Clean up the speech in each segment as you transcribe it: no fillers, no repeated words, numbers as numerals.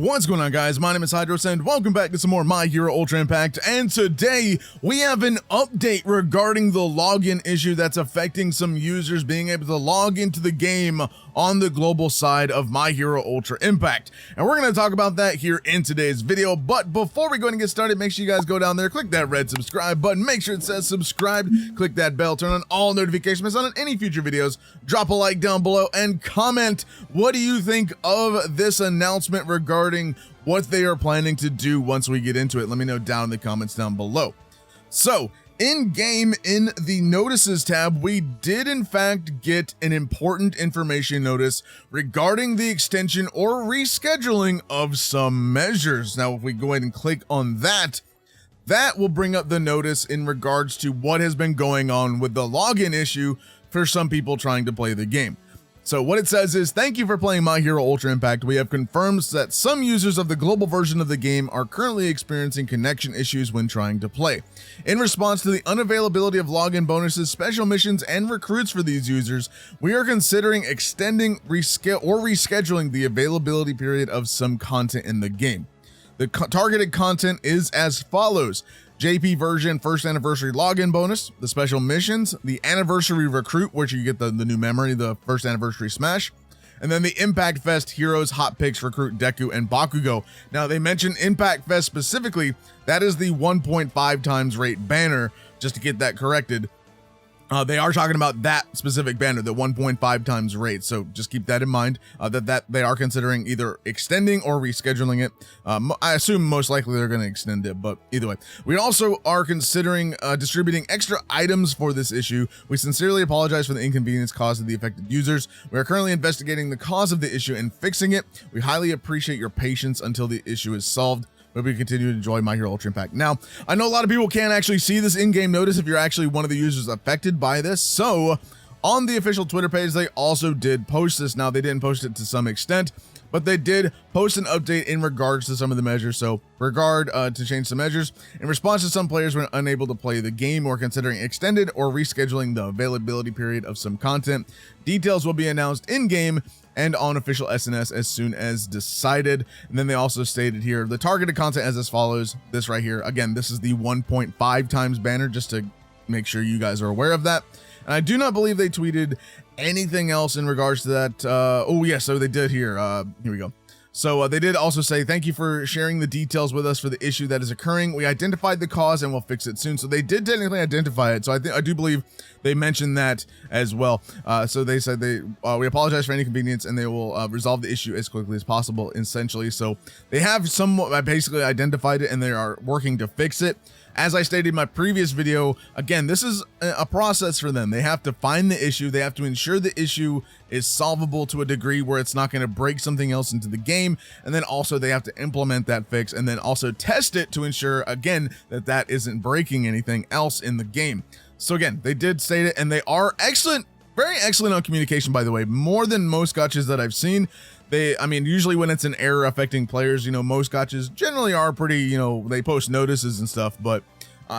What's going on, guys? My name is Hydros and welcome back to some more My Hero Ultra Impact, and today we have an update regarding the login issue that's affecting some users being able to log into the game on the global side of My Hero Ultra Impact, and we're going to talk about that here in today's video. But before we go ahead and get started, make sure you guys go down there, click that red subscribe button, make sure it says subscribe, click that bell, turn on all notifications on any future videos, drop a like down below, and comment what do you think of this announcement regarding what they are planning to do once we get into it. Let me know down in the comments down below. So in game, in the notices tab, we did in fact get an important information notice regarding the extension or rescheduling of some measures. Now if we go ahead and click on that, that will bring up the notice in regards to what has been going on with the login issue for some people trying to play the game. So what it says is, thank you for playing My Hero Ultra Impact. We have confirmed that some users of the global version of the game are currently experiencing connection issues when trying to play. In response to the unavailability of login bonuses, special missions, and recruits for these users, we are considering extending or rescheduling the availability period of some content in the game. The targeted content is as follows: JP version first anniversary login bonus, the special missions, the anniversary recruit, which you get the new memory, the first anniversary smash, and then the Impact Fest heroes, hot picks, recruit Deku and Bakugo. Now they mentioned Impact Fest specifically, that is the 1.5 times rate banner, just to get that corrected. They are talking about that specific banner, the 1.5 times rate. So just keep that in mind, that they are considering either extending or rescheduling it. I assume most likely they're going to extend it, but either way. We also are considering distributing extra items for this issue. We sincerely apologize for the inconvenience caused to the affected users. We are currently investigating the cause of the issue and fixing it. We highly appreciate your patience until the issue is solved. But we continue to enjoy My Hero Ultra Impact. Now, I know a lot of people can't actually see this in-game notice if you're actually one of the users affected by this. So on the official Twitter page, they also did post this. Now, they didn't post it to some extent, but they did post an update in regards to some of the measures. So to change some measures in response to some players were unable to play the game or considering extended or rescheduling the availability period of some content. Details will be announced in game and on official SNS as soon as decided. And then they also stated here the targeted content as follows. This right here, again, this is the 1.5 times banner, just to make sure you guys are aware of that. And I do not believe they tweeted anything else in regards to that. Oh yeah, so they did here. Here we go. So they did also say, thank you for sharing the details with us for the issue that is occurring. We identified the cause and we'll fix it soon. So they did technically identify it. So I do believe they mentioned that as well. So they said we apologize for any inconvenience and they will resolve the issue as quickly as possible, essentially. So they have somewhat basically identified it and they are working to fix it. As I stated in my previous video, again, this is a process for them. They have to find the issue. They have to ensure the issue is solvable to a degree where it's not going to break something else into the game. And then also they have to implement that fix and then also test it to ensure, again, that that isn't breaking anything else in the game. So again, they did state it and they are excellent, very excellent on communication, by the way, more than most gotchas that I've seen. I mean, usually when it's an error affecting players, you know, most gotchas generally are pretty, you know, they post notices and stuff, but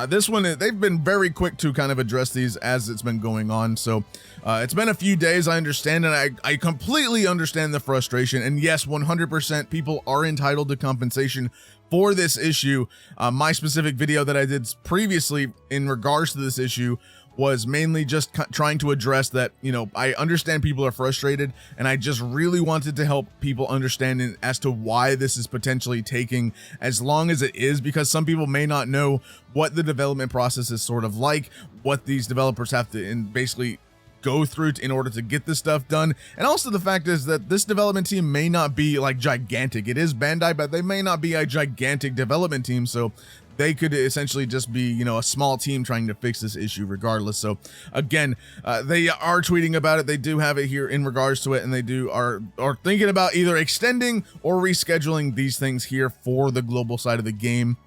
this one, they've been very quick to kind of address these as it's been going on. So it's been a few days, I understand, and I completely understand the frustration. And yes, 100% people are entitled to compensation for this issue. My specific video that I did previously in regards to this issue was mainly just trying to address that, you know, I understand people are frustrated and I just really wanted to help people understand as to why this is potentially taking as long as it is, because some people may not know what the development process is sort of like, what these developers have to basically go through in order to get this stuff done. And also the fact is that this development team may not be like gigantic. It is Bandai, but they may not be a gigantic development team. So they could essentially just be, you know, a small team trying to fix this issue regardless. So again, they are tweeting about it. They do have it here in regards to it, and they are thinking about either extending or rescheduling these things here for the global side of the game.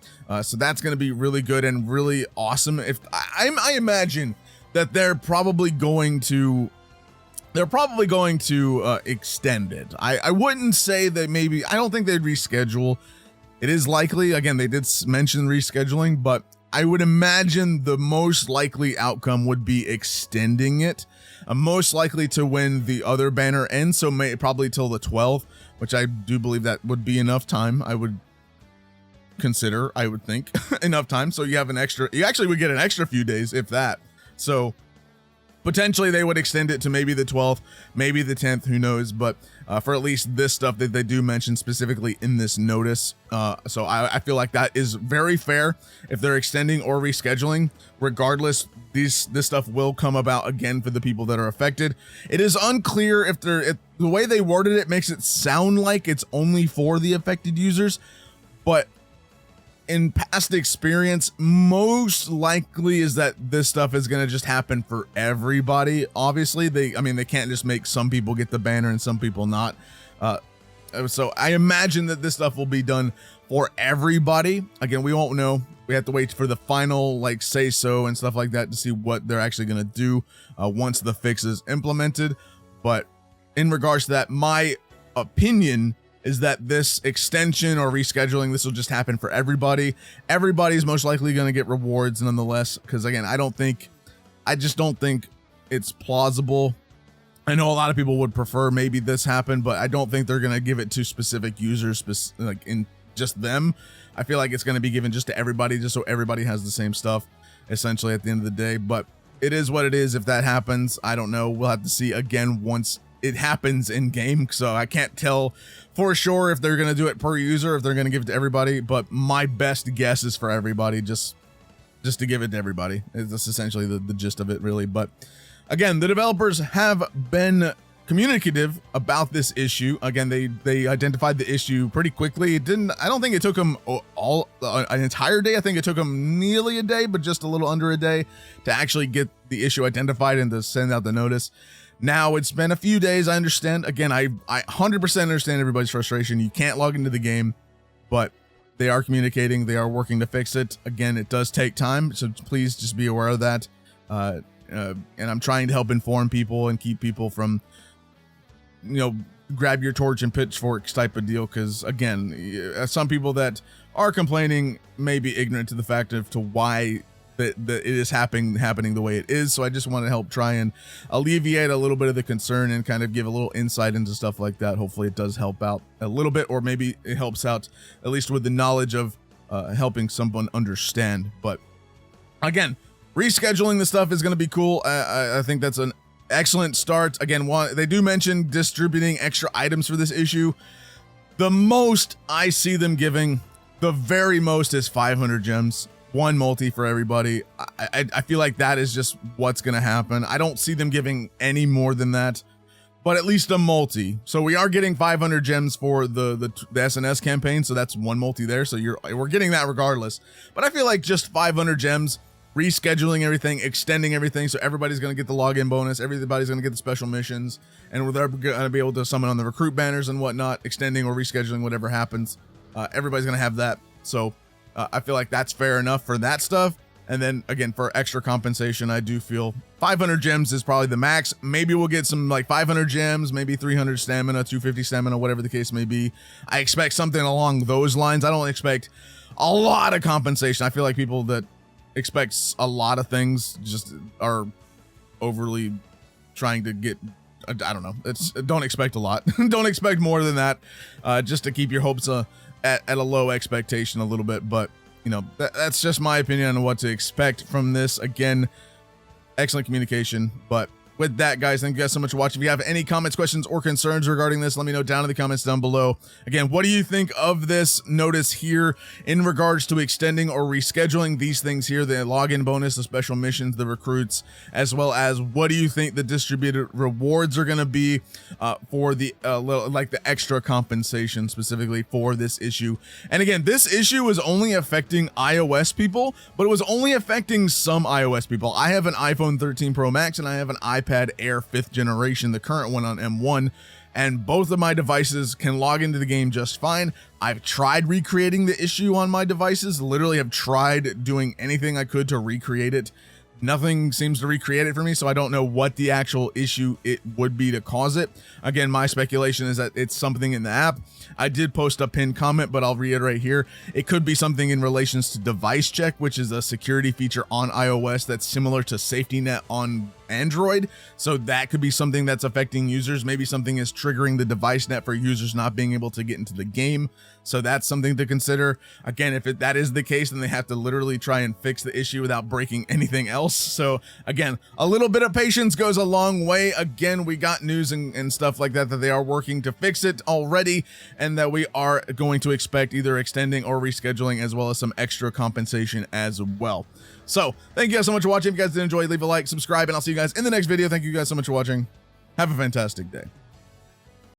So that's going to be really good and really awesome. If I imagine that they're probably going to extend it. I wouldn't say that maybe, I don't think they'd reschedule. It is likely, again, they did mention rescheduling, but I would imagine the most likely outcome would be extending it, most likely to when the other banner ends, so probably till the 12th, which I do believe that would be enough time. I would consider, I would think, enough time. So you actually would get an extra few days, if that. So potentially they would extend it to maybe the 12th, maybe the 10th, who knows, but for at least this stuff that they do mention specifically in this notice. So I feel like that is very fair. If they're extending or rescheduling, regardless, this stuff will come about again for the people that are affected. It is unclear if the way they worded it makes it sound like it's only for the affected users, but in past experience, most likely is that this stuff is going to just happen for everybody. Obviously, they can't just make some people get the banner and some people not. So I imagine that this stuff will be done for everybody. Again, we won't know. We have to wait for the final say so and stuff like that to see what they're actually going to do once the fix is implemented. But in regards to that, my opinion is that this extension or rescheduling, this will just happen for everybody. Everybody's most likely going to get rewards nonetheless, because again, I just don't think it's plausible. I know a lot of people would prefer maybe this happen, but I don't think they're going to give it to specific users, like in just them. I feel like it's going to be given just to everybody, just so everybody has the same stuff essentially at the end of the day. But it is what it is. If that happens, I don't know. We'll have to see again once it happens in game. So I can't tell for sure if they're going to do it per user, if they're going to give it to everybody, but my best guess is for everybody, just to give it to everybody. That's essentially the gist of it, really. But again, the developers have been communicative about this issue. Again, they identified the issue pretty quickly. I don't think it took them an entire day. I think it took them nearly a day, but just a little under a day to actually get the issue identified and to send out the notice. Now it's been a few days. I understand. Again, I 100% understand everybody's frustration. You can't log into the game, but they are communicating. They are working to fix it. Again, it does take time, so please just be aware of that. And I'm trying to help inform people and keep people from, grab your torch and pitchforks type of deal. Because again, some people that are complaining may be ignorant to the fact of to why that it is happening the way it is. So I just want to help try and alleviate a little bit of the concern and kind of give a little insight into stuff like that. Hopefully it does help out a little bit, or maybe it helps out at least with the knowledge of helping someone understand. But again, rescheduling the stuff is going to be cool. I think that's an excellent start. Again, they do mention distributing extra items for this issue. The most I see them giving, the very most, is 500 gems. One multi for everybody. I feel like that is just what's going to happen. I don't see them giving any more than that, but at least a multi. So we are getting 500 gems for the SNS campaign. So that's one multi there. So we're getting that regardless, but I feel like just 500 gems, rescheduling everything, extending everything. So everybody's going to get the login bonus. Everybody's going to get the special missions, and they're going to be able to summon on the recruit banners and whatnot, extending or rescheduling, whatever happens. Everybody's going to have that. So I feel like that's fair enough for that stuff. And then again, for extra compensation, I do feel 500 gems is probably the max. Maybe we'll get some 500 gems, maybe 300 stamina, 250 stamina, whatever the case may be. I expect something along those lines. I don't expect a lot of compensation. I feel like people that expect a lot of things just are overly trying to get, I don't know. Don't expect a lot. Don't expect more than that, just to keep your hopes at a low expectation a little bit. But that's just my opinion on what to expect from this. Again, excellent communication. But with that, guys, thank you guys so much for watching. If you have any comments, questions, or concerns regarding this, let me know down in the comments down below. Again, what do you think of this notice here in regards to extending or rescheduling these things here, the login bonus, the special missions, the recruits, as well as what do you think the distributed rewards are going to be for the the extra compensation specifically for this issue? And again, this issue was only affecting iOS people, but it was only affecting some iOS people. I have an iPhone 13 Pro Max and I have an iPad Air 5th generation, the current one on M1, and both of my devices can log into the game just fine. I've tried recreating the issue on my devices, literally have tried doing anything I could to recreate it, Nothing seems to recreate it for me, so I don't know what the actual issue it would be to cause it. Again, my speculation is that it's something in the app. I did post a pinned comment, but I'll reiterate here. It could be something in relations to device check, which is a security feature on iOS that's similar to safety net on Android. So that could be something that's affecting users. Maybe something is triggering the device net for users not being able to get into the game. So that's something to consider. Again, if that is the case, then they have to literally try and fix the issue without breaking anything else. So again, a little bit of patience goes a long way. Again, we got news and stuff like that they are working to fix it already, and that we are going to expect either extending or rescheduling, as well as some extra compensation as well. So thank you guys so much for watching. If you guys did enjoy, leave a like, subscribe, and I'll see you guys in the next video. Thank you guys so much for watching. Have a fantastic day.